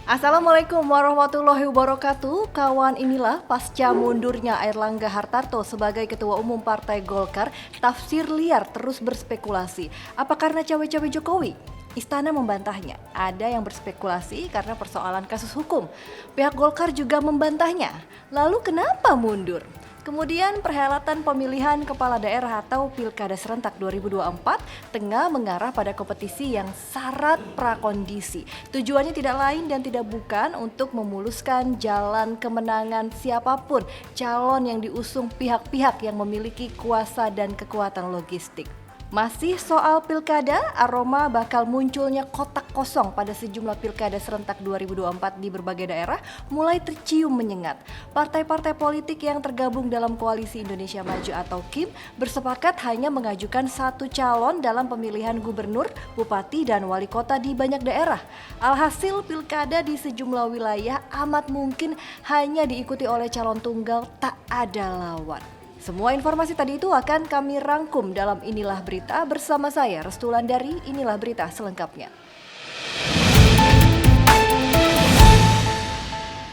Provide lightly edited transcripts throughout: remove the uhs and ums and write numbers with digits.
Assalamualaikum warahmatullahi wabarakatuh. Kawan, inilah pasca mundurnya Airlangga Hartarto sebagai Ketua Umum Partai Golkar, tafsir liar terus berspekulasi. Apa karena cawe-cawe Jokowi? Istana membantahnya. Ada yang berspekulasi karena persoalan kasus hukum. Pihak Golkar juga membantahnya. Lalu kenapa mundur? Kemudian perhelatan pemilihan kepala daerah atau Pilkada Serentak 2024 tengah mengarah pada kompetisi yang syarat prakondisi. Tujuannya tidak lain dan tidak bukan untuk memuluskan jalan kemenangan siapapun calon yang diusung pihak-pihak yang memiliki kuasa dan kekuatan logistik. Masih soal pilkada, aroma bakal munculnya kotak kosong pada sejumlah pilkada serentak 2024 di berbagai daerah mulai tercium menyengat. Partai-partai politik yang tergabung dalam Koalisi Indonesia Maju atau KIM bersepakat hanya mengajukan satu calon dalam pemilihan gubernur, bupati, dan wali kota di banyak daerah. Alhasil pilkada di sejumlah wilayah amat mungkin hanya diikuti oleh calon tunggal tak ada lawan. Semua informasi tadi itu akan kami rangkum dalam Inilah Berita bersama saya, Restulandari. Inilah berita selengkapnya.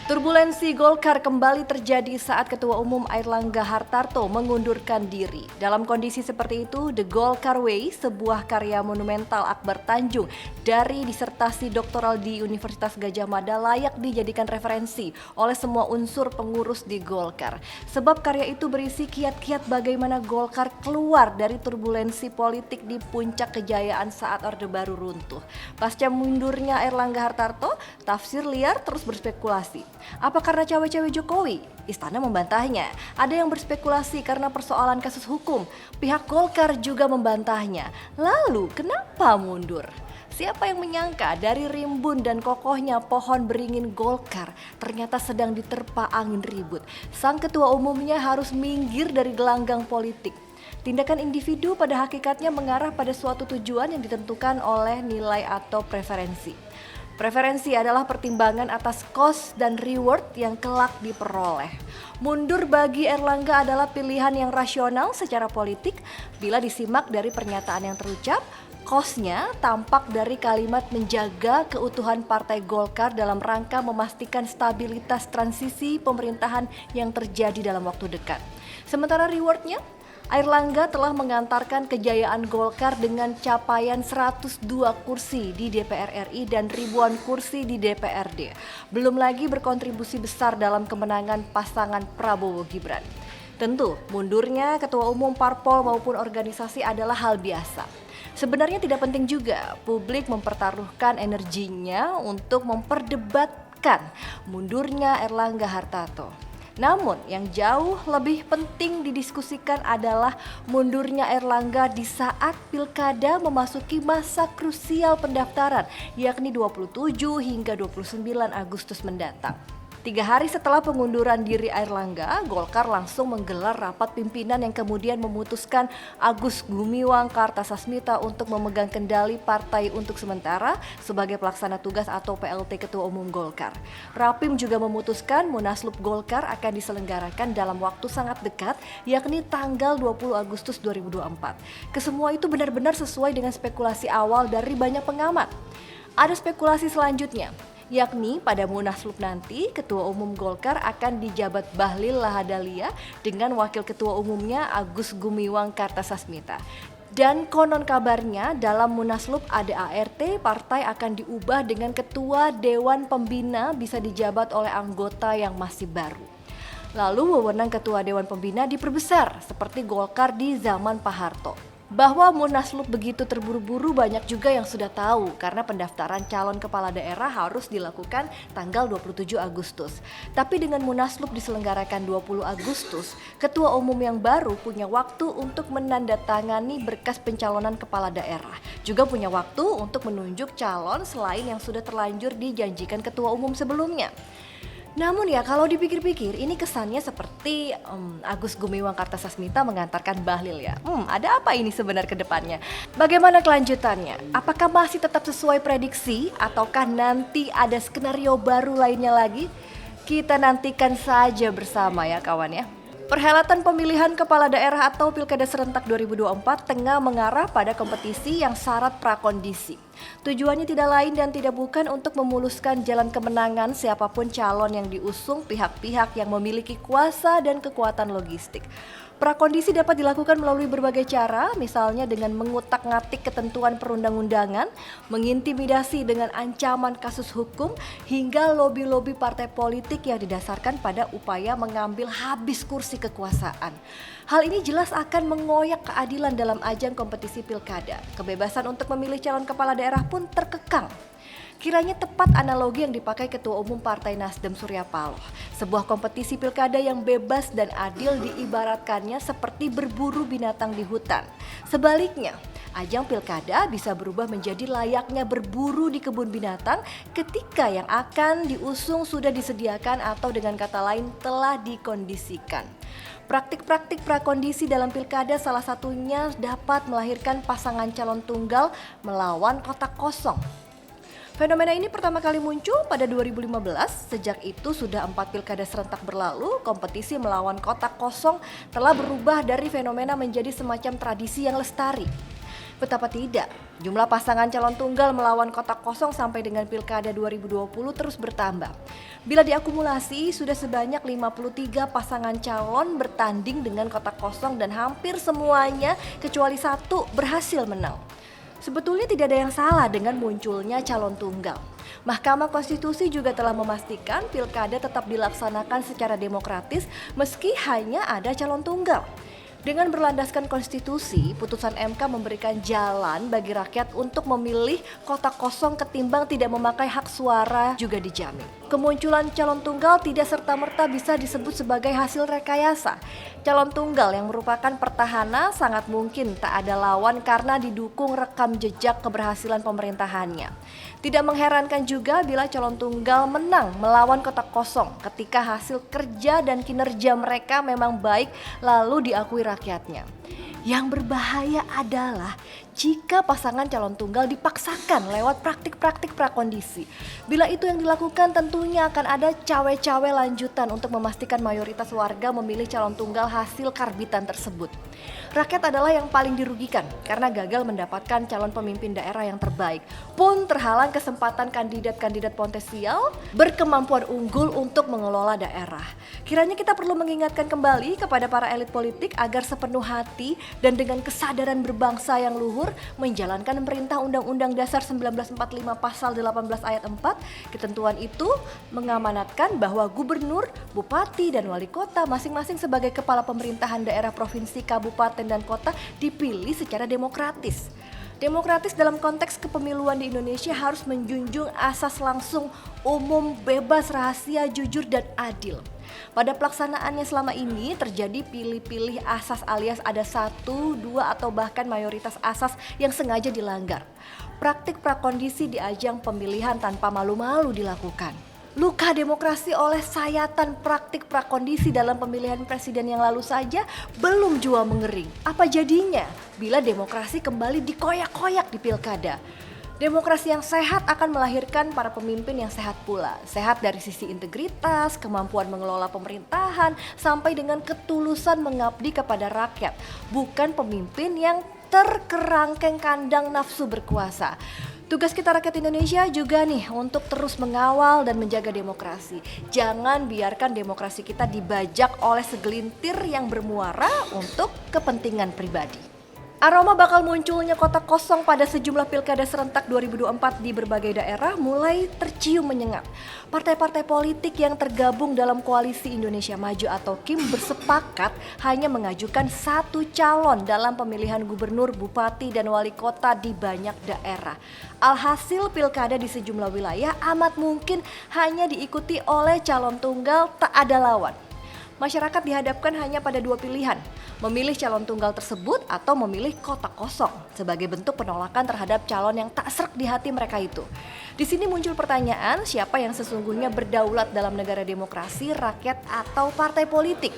Turbulensi Golkar kembali terjadi saat Ketua Umum Airlangga Hartarto mengundurkan diri. Dalam kondisi seperti itu, The Golkar Way, sebuah karya monumental Akbar Tanjung dari disertasi doktoral di Universitas Gadjah Mada layak dijadikan referensi oleh semua unsur pengurus di Golkar. Sebab karya itu berisi kiat-kiat bagaimana Golkar keluar dari turbulensi politik di puncak kejayaan saat Orde Baru runtuh. Pasca mundurnya Airlangga Hartarto, tafsir liar terus berspekulasi. Apa karena cawe-cawe Jokowi? Istana membantahnya. Ada yang berspekulasi karena persoalan kasus hukum. Pihak Golkar juga membantahnya. Lalu kenapa mundur? Siapa yang menyangka dari rimbun dan kokohnya pohon beringin Golkar ternyata sedang diterpa angin ribut. Sang ketua umumnya harus minggir dari gelanggang politik. Tindakan individu pada hakikatnya mengarah pada suatu tujuan yang ditentukan oleh nilai atau preferensi. Preferensi adalah pertimbangan atas cost dan reward yang kelak diperoleh. Mundur bagi Airlangga adalah pilihan yang rasional secara politik bila disimak dari pernyataan yang terucap. Cost-nya tampak dari kalimat menjaga keutuhan Partai Golkar dalam rangka memastikan stabilitas transisi pemerintahan yang terjadi dalam waktu dekat. Sementara reward-nya, Airlangga telah mengantarkan kejayaan Golkar dengan capaian 102 kursi di DPR RI dan ribuan kursi di DPRD. Belum lagi berkontribusi besar dalam kemenangan pasangan Prabowo Gibran. Tentu, mundurnya ketua umum parpol maupun organisasi adalah hal biasa. Sebenarnya tidak penting juga publik mempertaruhkan energinya untuk memperdebatkan mundurnya Airlangga Hartarto. Namun yang jauh lebih penting didiskusikan adalah mundurnya Airlangga di saat pilkada memasuki masa krusial pendaftaran, yakni 27 hingga 29 Agustus mendatang. 3 hari setelah pengunduran diri Airlangga, Golkar langsung menggelar rapat pimpinan yang kemudian memutuskan Agus Gumiwang Kartasasmita untuk memegang kendali partai untuk sementara sebagai pelaksana tugas atau PLT Ketua Umum Golkar. Rapim juga memutuskan Munaslup Golkar akan diselenggarakan dalam waktu sangat dekat, yakni tanggal 20 Agustus 2024. Kesemua itu benar-benar sesuai dengan spekulasi awal dari banyak pengamat. Ada spekulasi selanjutnya, yakni pada Munaslup nanti Ketua Umum Golkar akan dijabat Bahlil Lahadalia dengan Wakil Ketua Umumnya Agus Gumiwang Kartasasmita. Dan konon kabarnya dalam Munaslup ada ART, partai akan diubah dengan Ketua Dewan Pembina bisa dijabat oleh anggota yang masih baru. Lalu wewenang Ketua Dewan Pembina diperbesar seperti Golkar di zaman Pak Harto. Bahwa Munaslup begitu terburu-buru banyak juga yang sudah tahu karena pendaftaran calon kepala daerah harus dilakukan tanggal 27 Agustus. Tapi dengan Munaslup diselenggarakan 20 Agustus, Ketua Umum yang baru punya waktu untuk menandatangani berkas pencalonan kepala daerah. Juga punya waktu untuk menunjuk calon selain yang sudah terlanjur dijanjikan Ketua Umum sebelumnya. Namun ya kalau dipikir-pikir ini kesannya seperti Agus Gumiwang Kartasasmita mengantarkan Bahlil ya. Ada apa ini sebenarnya ke depannya? Bagaimana kelanjutannya? Apakah masih tetap sesuai prediksi ataukah nanti ada skenario baru lainnya lagi? Kita nantikan saja bersama ya kawan ya. Perhelatan pemilihan kepala daerah atau Pilkada serentak 2024 tengah mengarah pada kompetisi yang syarat prakondisi. Tujuannya tidak lain dan tidak bukan untuk memuluskan jalan kemenangan siapapun calon yang diusung pihak-pihak yang memiliki kuasa dan kekuatan logistik. Prakondisi dapat dilakukan melalui berbagai cara, misalnya dengan mengutak-ngatik ketentuan perundang-undangan, mengintimidasi dengan ancaman kasus hukum, hingga lobi-lobi partai politik yang didasarkan pada upaya mengambil habis kursi kekuasaan. Hal ini jelas akan mengoyak keadilan dalam ajang kompetisi pilkada. Kebebasan untuk memilih calon kepala daerah pun terkekang. Kiranya tepat analogi yang dipakai Ketua Umum Partai Nasdem Surya Paloh. Sebuah kompetisi pilkada yang bebas dan adil diibaratkannya seperti berburu binatang di hutan. Sebaliknya, ajang pilkada bisa berubah menjadi layaknya berburu di kebun binatang ketika yang akan diusung sudah disediakan atau dengan kata lain telah dikondisikan. Praktik-praktik prakondisi dalam pilkada salah satunya dapat melahirkan pasangan calon tunggal melawan kotak kosong. Fenomena ini pertama kali muncul pada 2015, sejak itu sudah 4 pilkada serentak berlalu, kompetisi melawan kotak kosong telah berubah dari fenomena menjadi semacam tradisi yang lestari. Betapa tidak, jumlah pasangan calon tunggal melawan kotak kosong sampai dengan pilkada 2020 terus bertambah. Bila diakumulasi, sudah sebanyak 53 pasangan calon bertanding dengan kotak kosong dan hampir semuanya kecuali satu berhasil menang. Sebetulnya tidak ada yang salah dengan munculnya calon tunggal. Mahkamah Konstitusi juga telah memastikan pilkada tetap dilaksanakan secara demokratis meski hanya ada calon tunggal. Dengan berlandaskan konstitusi, putusan MK memberikan jalan bagi rakyat untuk memilih kotak kosong ketimbang tidak memakai hak suara juga dijamin. Kemunculan calon tunggal tidak serta-merta bisa disebut sebagai hasil rekayasa. Calon tunggal yang merupakan petahana sangat mungkin tak ada lawan karena didukung rekam jejak keberhasilan pemerintahannya. Tidak mengherankan juga bila calon tunggal menang melawan kotak kosong ketika hasil kerja dan kinerja mereka memang baik lalu diakui rakyatnya. Yang berbahaya adalah jika pasangan calon tunggal dipaksakan lewat praktik-praktik prakondisi. Bila itu yang dilakukan tentunya akan ada cawe-cawe lanjutan untuk memastikan mayoritas warga memilih calon tunggal hasil karbitan tersebut. Rakyat adalah yang paling dirugikan karena gagal mendapatkan calon pemimpin daerah yang terbaik. Pun terhalang kesempatan kandidat-kandidat potensial berkemampuan unggul untuk mengelola daerah. Kiranya kita perlu mengingatkan kembali kepada para elit politik agar sepenuh hati dan dengan kesadaran berbangsa yang luhur menjalankan perintah Undang-Undang Dasar 1945 Pasal 18 Ayat 4. Ketentuan itu mengamanatkan bahwa gubernur, bupati, dan wali kota masing-masing sebagai kepala pemerintahan daerah provinsi, kabupaten, dan kota dipilih secara demokratis. Demokratis dalam konteks kepemiluan di Indonesia harus menjunjung asas langsung, umum, bebas, rahasia, jujur, dan adil. Pada pelaksanaannya selama ini terjadi pilih-pilih asas alias ada 1, 2, atau bahkan mayoritas asas yang sengaja dilanggar. Praktik prakondisi di ajang pemilihan tanpa malu-malu dilakukan. Luka demokrasi oleh sayatan praktik prakondisi dalam pemilihan presiden yang lalu saja belum jua mengering. Apa jadinya bila demokrasi kembali dikoyak-koyak di pilkada? Demokrasi yang sehat akan melahirkan para pemimpin yang sehat pula. Sehat dari sisi integritas, kemampuan mengelola pemerintahan, sampai dengan ketulusan mengabdi kepada rakyat. Bukan pemimpin yang terkerangkeng kandang nafsu berkuasa. Tugas kita rakyat Indonesia juga nih untuk terus mengawal dan menjaga demokrasi. Jangan biarkan demokrasi kita dibajak oleh segelintir yang bermuara untuk kepentingan pribadi. Aroma bakal munculnya kotak kosong pada sejumlah pilkada serentak 2024 di berbagai daerah mulai tercium menyengat. Partai-partai politik yang tergabung dalam Koalisi Indonesia Maju atau KIM bersepakat hanya mengajukan 1 calon dalam pemilihan gubernur, bupati, dan wali kota di banyak daerah. Alhasil pilkada di sejumlah wilayah amat mungkin hanya diikuti oleh calon tunggal tak ada lawan. Masyarakat dihadapkan hanya pada 2 pilihan, memilih calon tunggal tersebut atau memilih kotak kosong sebagai bentuk penolakan terhadap calon yang tak srek di hati mereka itu. Di sini muncul pertanyaan, siapa yang sesungguhnya berdaulat dalam negara demokrasi, rakyat atau partai politik?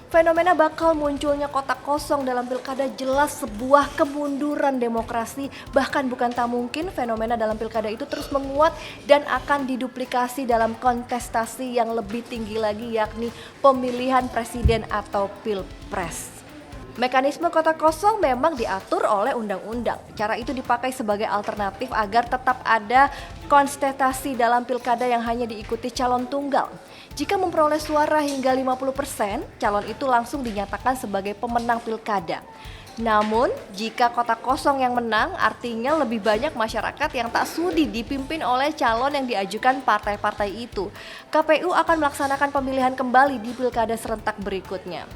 Fenomena bakal munculnya kotak kosong dalam pilkada jelas sebuah kemunduran demokrasi. Bahkan bukan tak mungkin fenomena dalam pilkada itu terus menguat dan akan diduplikasi dalam kontestasi yang lebih tinggi lagi, yakni pemilihan presiden atau pilpres. Mekanisme kotak kosong memang diatur oleh undang-undang. Cara itu dipakai sebagai alternatif agar tetap ada kontestasi dalam pilkada yang hanya diikuti calon tunggal. Jika memperoleh suara hingga 50%, calon itu langsung dinyatakan sebagai pemenang pilkada. Namun, jika kotak kosong yang menang, artinya lebih banyak masyarakat yang tak sudi dipimpin oleh calon yang diajukan partai-partai itu. KPU akan melaksanakan pemilihan kembali di pilkada serentak berikutnya.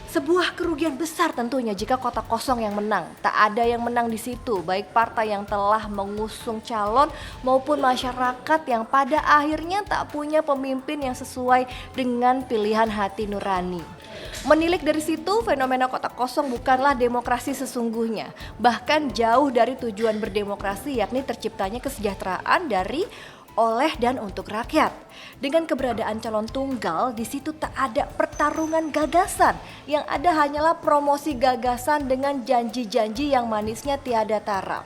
Sebuah kerugian besar tentunya jika kotak kosong yang menang. Tak ada yang menang di situ, baik partai yang telah mengusung calon maupun masyarakat yang pada akhirnya tak punya pemimpin yang sesuai dengan pilihan hati nurani. Menilik dari situ, fenomena kotak kosong bukanlah demokrasi sesungguhnya. Bahkan jauh dari tujuan berdemokrasi, yakni terciptanya kesejahteraan dari, oleh dan untuk rakyat. Dengan keberadaan calon tunggal, di situ tak ada pertarungan gagasan. Yang ada hanyalah promosi gagasan dengan janji-janji yang manisnya tiada tara.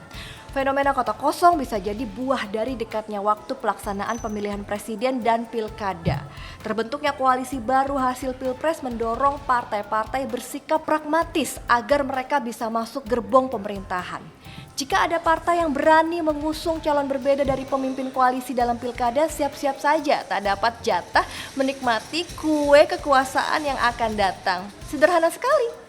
Fenomena kotak kosong bisa jadi buah dari dekatnya waktu pelaksanaan pemilihan presiden dan pilkada. Terbentuknya koalisi baru hasil pilpres mendorong partai-partai bersikap pragmatis agar mereka bisa masuk gerbong pemerintahan. Jika ada partai yang berani mengusung calon berbeda dari pemimpin koalisi dalam pilkada, siap-siap saja tak dapat jatah menikmati kue kekuasaan yang akan datang. Sederhana sekali.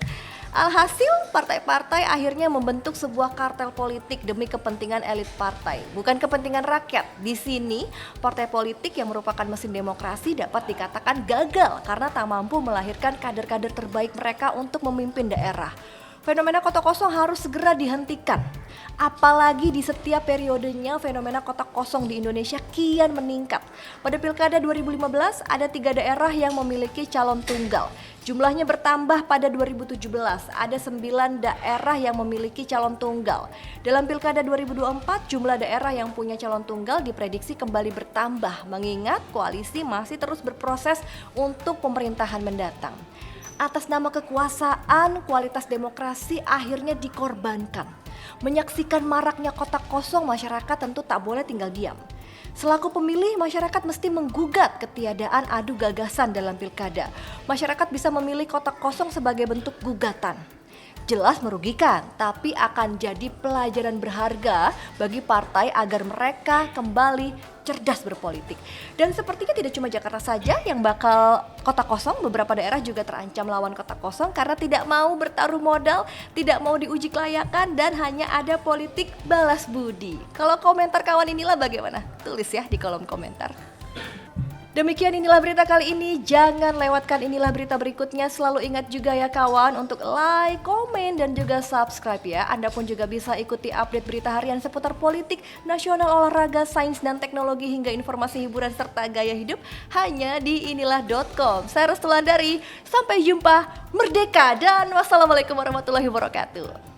Alhasil, partai-partai akhirnya membentuk sebuah kartel politik demi kepentingan elit partai, bukan kepentingan rakyat. Di sini, partai politik yang merupakan mesin demokrasi dapat dikatakan gagal karena tak mampu melahirkan kader-kader terbaik mereka untuk memimpin daerah. Fenomena kotak kosong harus segera dihentikan. Apalagi di setiap periodenya fenomena kotak kosong di Indonesia kian meningkat. Pada Pilkada 2015 ada 3 daerah yang memiliki calon tunggal. Jumlahnya bertambah pada 2017, ada 9 daerah yang memiliki calon tunggal. Dalam Pilkada 2024, jumlah daerah yang punya calon tunggal diprediksi kembali bertambah, mengingat koalisi masih terus berproses untuk pemerintahan mendatang. Atas nama kekuasaan, kualitas demokrasi akhirnya dikorbankan. Menyaksikan maraknya kotak kosong, masyarakat tentu tak boleh tinggal diam. Selaku pemilih, masyarakat mesti menggugat ketiadaan adu gagasan dalam pilkada. Masyarakat bisa memilih kotak kosong sebagai bentuk gugatan. Jelas merugikan, tapi akan jadi pelajaran berharga bagi partai agar mereka kembali cerdas berpolitik. Dan sepertinya tidak cuma Jakarta saja yang bakal kotak kosong, beberapa daerah juga terancam lawan kotak kosong karena tidak mau bertaruh modal, tidak mau diuji kelayakan, dan hanya ada politik balas budi. Kalau komentar kawan inilah bagaimana? Tulis ya di kolom komentar. Demikian inilah berita kali ini, jangan lewatkan inilah berita berikutnya. Selalu ingat juga ya kawan untuk like, komen, dan juga subscribe ya. Anda pun juga bisa ikuti update berita harian seputar politik, nasional, olahraga, sains, dan teknologi hingga informasi hiburan serta gaya hidup hanya di inilah.com. Saya Restulandari, sampai jumpa, merdeka, dan wassalamualaikum warahmatullahi wabarakatuh.